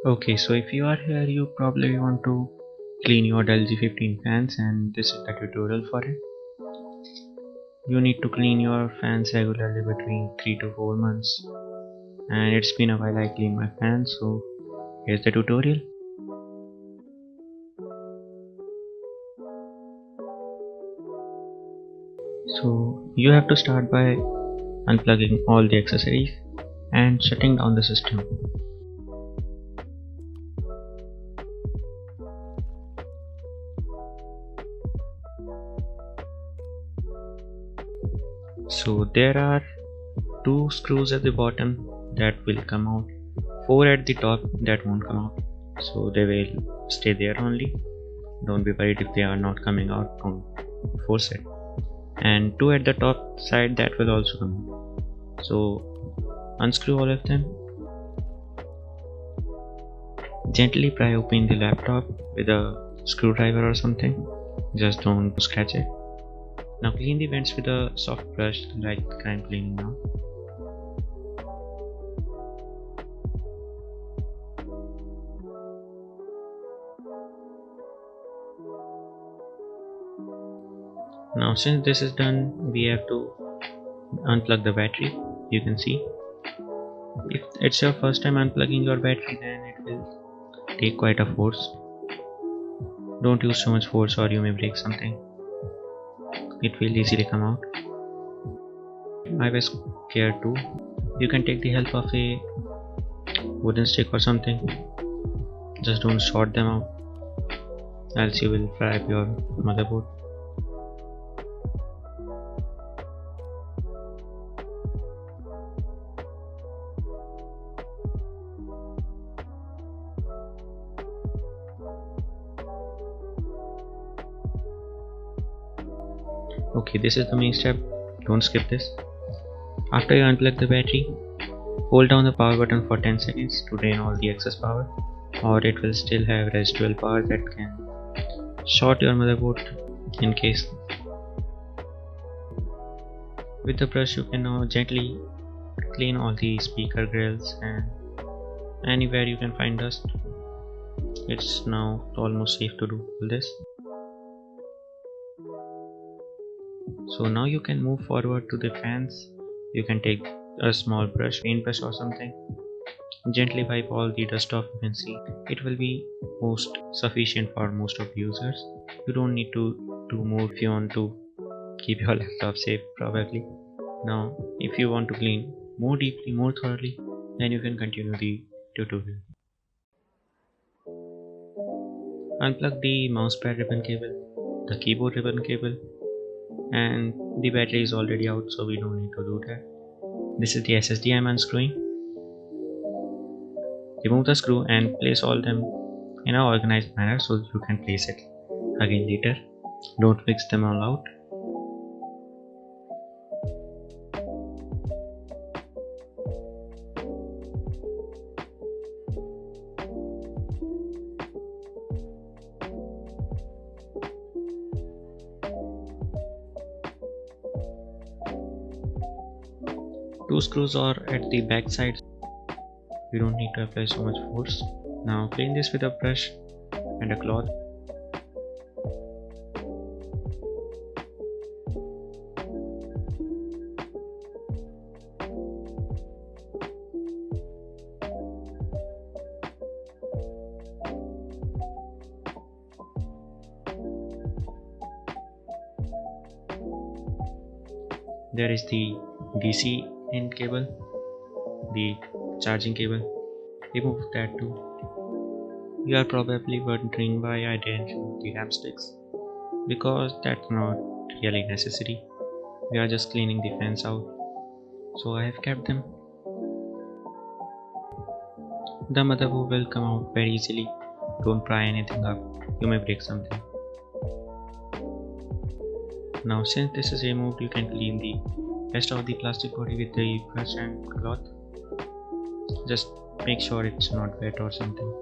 Okay, so if you are here, you probably want to clean your Dell G15 fans, and this is the tutorial for it. You need to clean your fans regularly between 3 to 4 months, and it's been a while I cleaned my fans, so here's the tutorial. So you have to start by unplugging all the accessories and shutting down the system. So there are 2 screws at the bottom that will come out, 4 at the top that won't come out, so they will stay there only. Don't be worried if they are not coming out, don't force it. And 2 at the top side that will also come out. So unscrew all of them. Gently pry open the laptop with a screwdriver or something, just don't scratch it. Now clean the vents with a soft brush like I'm cleaning now. Now since this is done, we have to unplug the battery. You can see, if it's your first time unplugging your battery, then it will take quite a force. Don't use so much force or you may break something. It will easily come out. I was scared too. You can take the help of a wooden stick or something. Just don't short them out, else you will fry up your motherboard. Okay, this is the main step, don't skip this. After you unplug the battery, hold down the power button for 10 seconds to drain all the excess power, or it will still have residual power that can short your motherboard in case. With the brush you can now gently clean all the speaker grills and anywhere you can find dust. It's now almost safe to do this. So now you can move forward to the fans. You can take a small brush, paintbrush or something, gently wipe all the dust off. You can see it will be most sufficient for most of the users. You don't need to do more if you want to keep your laptop safe probably. Now if you want to clean more deeply, more thoroughly, then you can continue the tutorial. Unplug the mousepad ribbon cable, the keyboard ribbon cable, and the battery is already out, so we don't need to do that. This is the SSD I'm unscrewing. Remove the screw and place all them in an organized manner so you can place it again later. Don't mix them all out. Two screws are at the back side. You don't need to apply so much force. Now clean this with a brush and a cloth. There is the DC in cable, the charging cable. Remove that too. You are probably wondering why I didn't remove the RAM sticks, because that's not really necessary. We are just cleaning the fans out, so I have kept them. The motherboard will come out very easily. Don't pry anything up, you may break something. Now since this is removed, you can clean the rest of the plastic body with the brush and cloth. Just make sure it's not wet or something.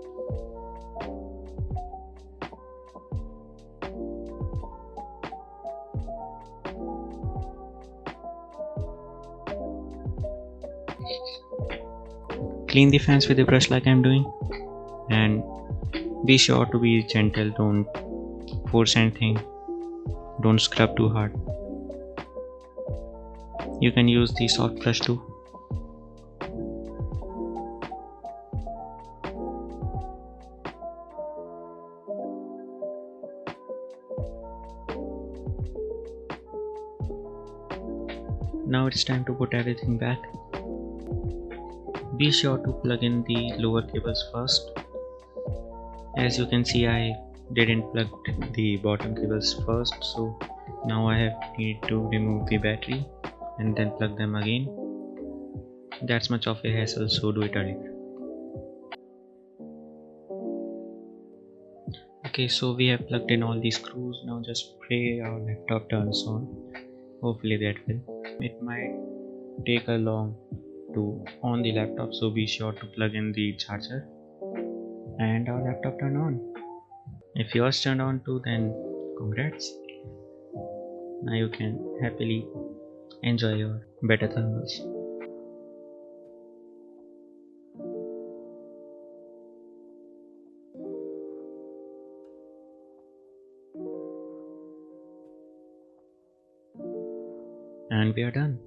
clean the fans with a brush like I'm doing, and be sure to be gentle. Don't force anything, don't scrub too hard. You can use the soft brush too. Now it's time to put everything back. Be sure to plug in the lower cables first. As you can see, I didn't plug the bottom cables first, so now I need to remove the battery and then plug them again. That's much of a hassle, so do it earlier. Okay, so we have plugged in all the screws. Now just pray our laptop turns on. Hopefully that will. It might take a long to on the laptop, so be sure to plug in the charger and our laptop turn on. If yours turned on too, then congrats. Now you can happily enjoy your better thermals. And we are done.